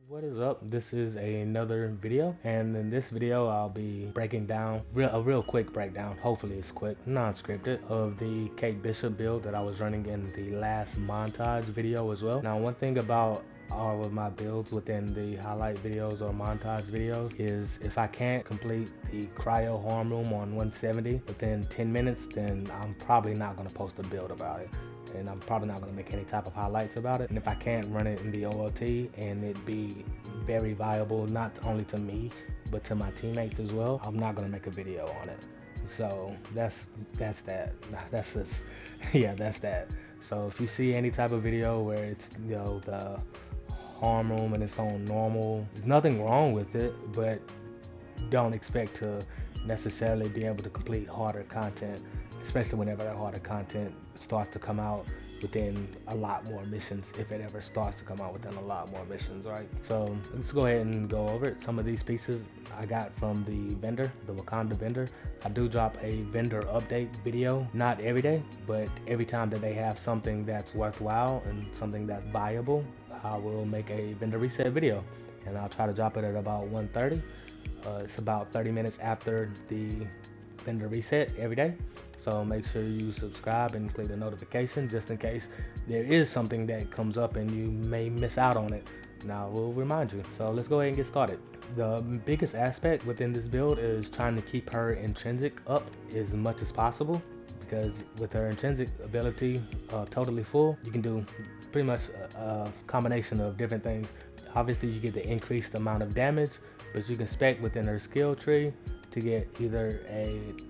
What is up? This is another video, and in this video I'll be breaking down a real quick breakdown, hopefully it's quick, non-scripted, of the Kate Bishop build that I was running in the last montage video as well. Now, one thing about all of my builds within the highlight videos or montage videos is if I can't complete the cryo harm room on 170 within 10 minutes, then I'm probably not going to post a build about it, and I'm probably not going to make any type of highlights about it. And if I can't run it in the OLT and it be very viable not only to me but to my teammates as well, I'm not going to make a video on it. So that's that. That's just yeah, that's that. So if you see any type of video where it's, the harm room and it's on normal, there's nothing wrong with it, but don't expect to necessarily be able to complete harder content, especially whenever that harder content starts to come out within a lot more missions, if it ever starts to come out within a lot more missions, right? So let's go ahead and go over it. Some of these pieces I got from the vendor, the Wakanda vendor. I do drop a vendor update video, not every day, but every time that they have something that's worthwhile and something that's viable, I will make a vendor reset video, and I'll try to drop it at about 1:30. It's about 30 minutes after the vendor reset every day. So make sure you subscribe and click the notification just in case there is something that comes up and you may miss out on it. Now we'll remind you. So let's go ahead and get started. The biggest aspect within this build is trying to keep her intrinsic up as much as possible, because with her intrinsic ability totally full, you can do pretty much a combination of different things. Obviously you get the increased amount of damage, but you can spec within her skill tree to get either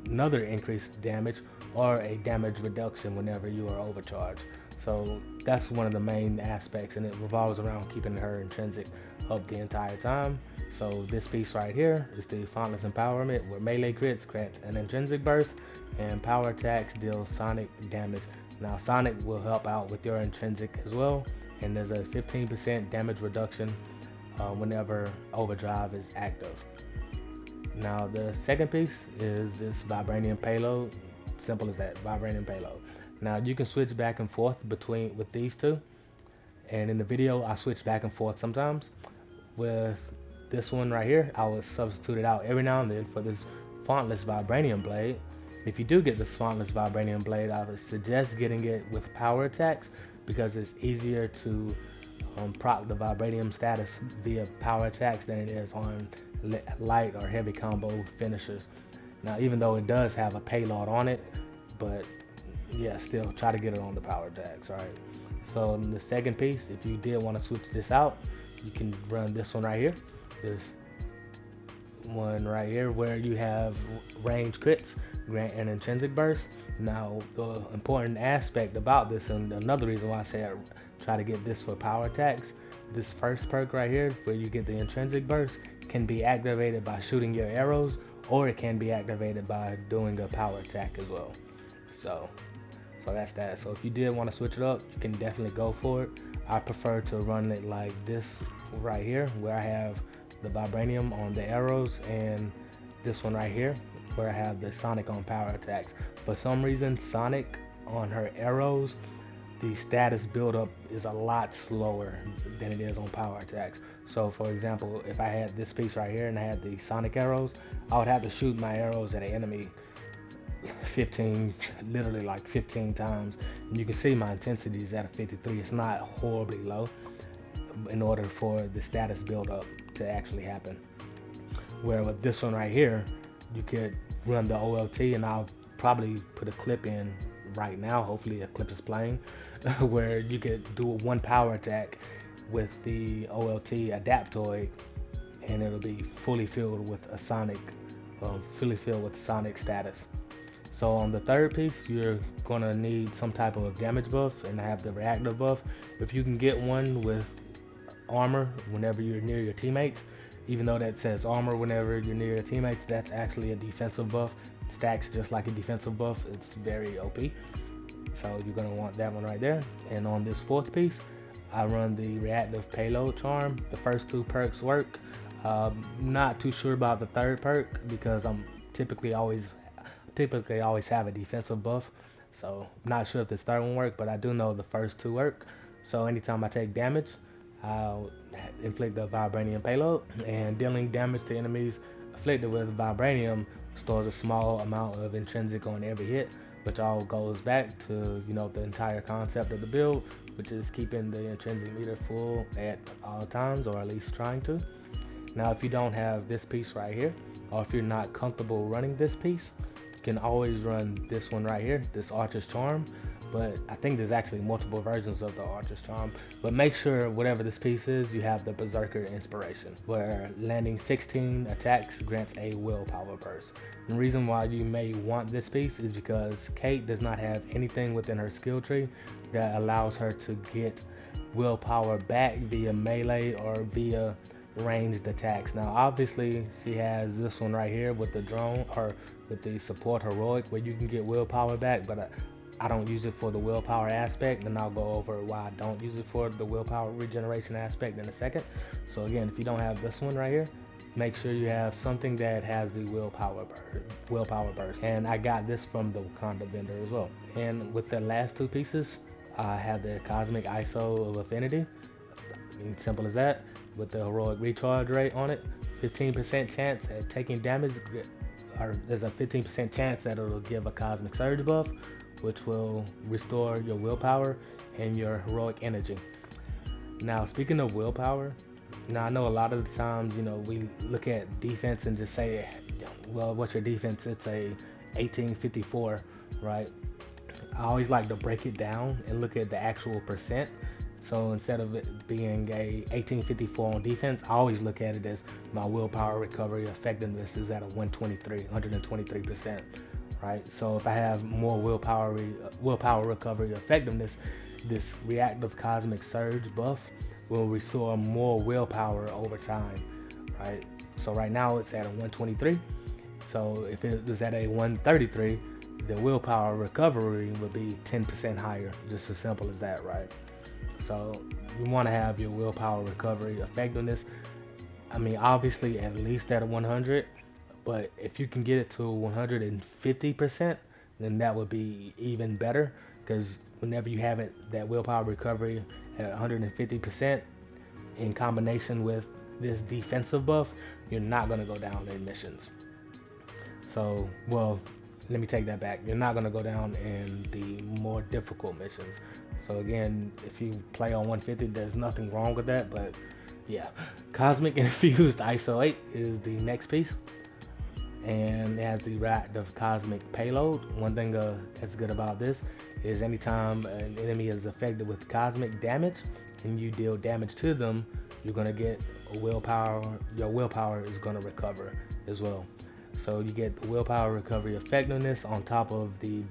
another increased damage or a damage reduction whenever you are overcharged. So that's one of the main aspects, and it revolves around keeping her intrinsic up the entire time. So this piece right here is the Fontless Empowerment, where melee crits grants an intrinsic burst and power attacks deal sonic damage. Now sonic will help out with your intrinsic as well, and there's a 15% damage reduction whenever overdrive is active. Now the second piece is this Vibranium payload. Simple as that, Vibranium payload. Now you can switch back and forth between with these two, and in the video I switch back and forth sometimes. With this one right here, I will substitute it out every now and then for this fontless Vibranium blade. If you do get this fontless Vibranium blade, I would suggest getting it with power attacks, because it's easier to proc the Vibranium status via power attacks than it is on light or heavy combo finishers. Now, even though it does have a payload on it, but yeah, still try to get it on the power attacks, right? So in the second piece, if you did want to switch this out, you can run this one right here. This one right here, where you have range crits grant an intrinsic burst. Now the important aspect about this, and another reason why I say I try to get this for power attacks, this first perk right here where you get the intrinsic burst can be activated by shooting your arrows, or it can be activated by doing a power attack as well. So that's that. So if you did want to switch it up, you can definitely go for it. I prefer to run it like this right here, where I have the Vibranium on the arrows, and this one right here where I have the Sonic on power attacks. For some reason, Sonic on her arrows, the status buildup is a lot slower than it is on power attacks. So for example, if I had this piece right here and I had the Sonic arrows, I would have to shoot my arrows at an enemy 15, literally like 15 times. And you can see my intensity is at a 53. It's not horribly low in order for the status buildup to actually happen. Where with this one right here, you could run the OLT, and I'll probably put a clip in right now, hopefully a clip is playing, where you could do one power attack with the OLT Adaptoid, and it'll be fully filled with a Sonic, Sonic status. So on the third piece, you're gonna need some type of damage buff, and I have the reactive buff. If you can get one with armor whenever you're near your teammates, even though that says armor whenever you're near your teammates, that's actually a defensive buff. It stacks just like a defensive buff. It's very OP. So you're gonna want that one right there. And on this fourth piece, I run the reactive payload charm. The first two perks work. Not too sure about the third perk, because I'm typically always have a defensive buff. So I'm not sure if this third one works, but I do know the first two work. So anytime I take damage, I'll inflict the Vibranium payload, and dealing damage to enemies afflicted with Vibranium stores a small amount of intrinsic on every hit, which all goes back to, the entire concept of the build, which is keeping the intrinsic meter full at all times, or at least trying to. Now, if you don't have this piece right here, or if you're not comfortable running this piece, you can always run this one right here, this Archer's Charm. But I think there's actually multiple versions of the Archer's Charm. But make sure whatever this piece is, you have the Berserker Inspiration, where landing 16 attacks grants a willpower burst. And the reason why you may want this piece is because Kate does not have anything within her skill tree that allows her to get willpower back via melee or via ranged attacks. Now obviously she has this one right here with the drone, or with the support heroic, where you can get willpower back, but I don't use it for the willpower aspect, and I'll go over why I don't use it for the willpower regeneration aspect in a second. So again, if you don't have this one right here, make sure you have something that has the willpower burst. And I got this from the Wakanda vendor as well. And with the last two pieces, I have the Cosmic ISO of Affinity. I mean, simple as that. With the heroic recharge rate on it, 15% chance at taking damage, or there's a 15% chance that it'll give a Cosmic Surge buff, which will restore your willpower and your heroic energy. Now, speaking of willpower, now I know a lot of the times, we look at defense and just say, well, what's your defense? It's a 1854, right? I always like to break it down and look at the actual percent. So instead of it being a 1854 on defense, I always look at it as my willpower recovery effectiveness is at a 123%, right? So if I have more willpower recovery effectiveness, this reactive cosmic surge buff will restore more willpower over time, right? So right now it's at a 123. So if it was at a 133, the willpower recovery would be 10% higher, just as simple as that, right? So you want to have your willpower recovery effectiveness, I mean, obviously at least at a 100, but if you can get it to 150%, then that would be even better, because whenever you have it, that willpower recovery at 150% in combination with this defensive buff, you're not going to go down in missions. So, well, let me take that back. You're not going to go down in the more difficult missions. So again, if you play on 150, there's nothing wrong with that, but yeah. Cosmic Infused ISO 8 is the next piece, and it has the reactive cosmic payload. One thing that's good about this is anytime an enemy is affected with cosmic damage and you deal damage to them, you're going to get a willpower. Your willpower is going to recover as well. So you get the willpower recovery effectiveness on top of the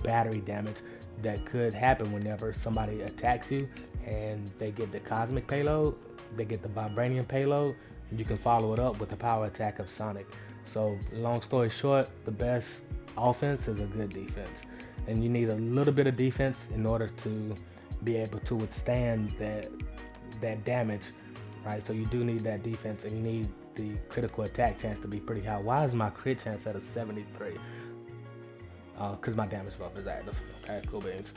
battery damage that could happen whenever somebody attacks you and they get the cosmic payload, they get the Vibranium payload, and you can follow it up with the power attack of Sonic. So long story short, the best offense is a good defense, and you need a little bit of defense in order to be able to withstand that damage, right? So you do need that defense, and you need the critical attack chance to be pretty high. Why is my crit chance at a 73? Because my damage buff is active. Okay, cool beans.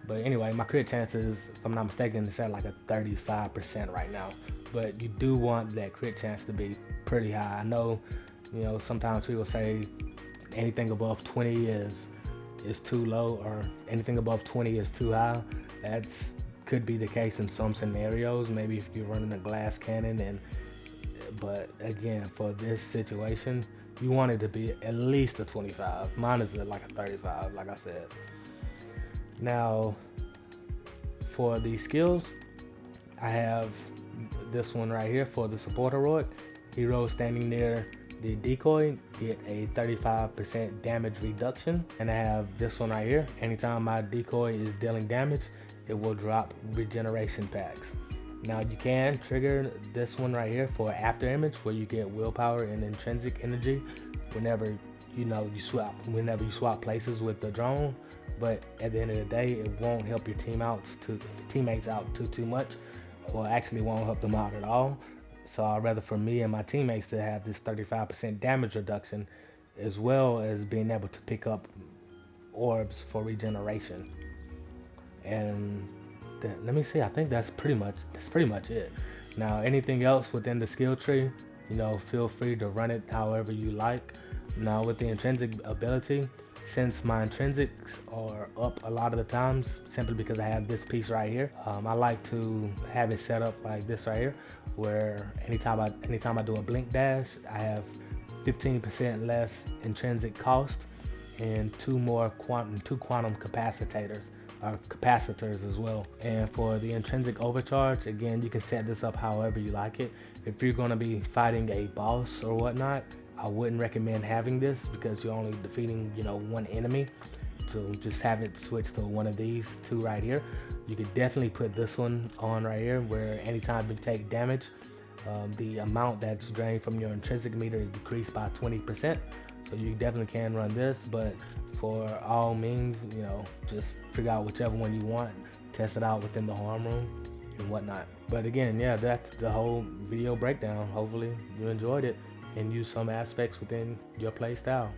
But anyway, my crit chances, if I'm not mistaken, it's at like a 35% right now. But you do want that crit chance to be pretty high. I know, sometimes people say anything above 20 is too low, or anything above 20 is too high. That's could be the case in some scenarios. Maybe if you're running a glass cannon, but again, for this situation, you want it to be at least a 25. Mine is like a 35, like I said. Now, for the skills, I have this one right here for the support heroic. Heroes standing near the decoy get a 35% damage reduction. And I have this one right here. Anytime my decoy is dealing damage, it will drop regeneration packs. Now you can trigger this one right here for after image, where you get willpower and intrinsic energy whenever you swap places with the drone. But at the end of the day, it won't help your teammates out too much, or actually won't help them out at all. So I'd rather for me and my teammates to have this 35% damage reduction, as well as being able to pick up orbs for regeneration. And let me see. I think that's pretty much it. Now anything else within the skill tree, you know, feel free to run it however you like. Now with the intrinsic ability, since my intrinsics are up a lot of the times simply because I have this piece right here, I like to have it set up like this right here, where anytime I do a blink dash, I have 15% less intrinsic cost and two quantum capacitors as well. And for the intrinsic overcharge, again, you can set this up however you like it. If you're going to be fighting a boss or whatnot, I wouldn't recommend having this because you're only defeating, you know, one enemy. So just have it switch to one of these two right here. You could definitely put this one on right here, where anytime you take damage, the amount that's drained from your intrinsic meter is decreased by 20%. So you definitely can run this, but for all means, you know, just figure out whichever one you want, test it out within the harm room and whatnot. But again, yeah, that's the whole video breakdown. Hopefully you enjoyed it and use some aspects within your play style.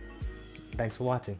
Thanks for watching.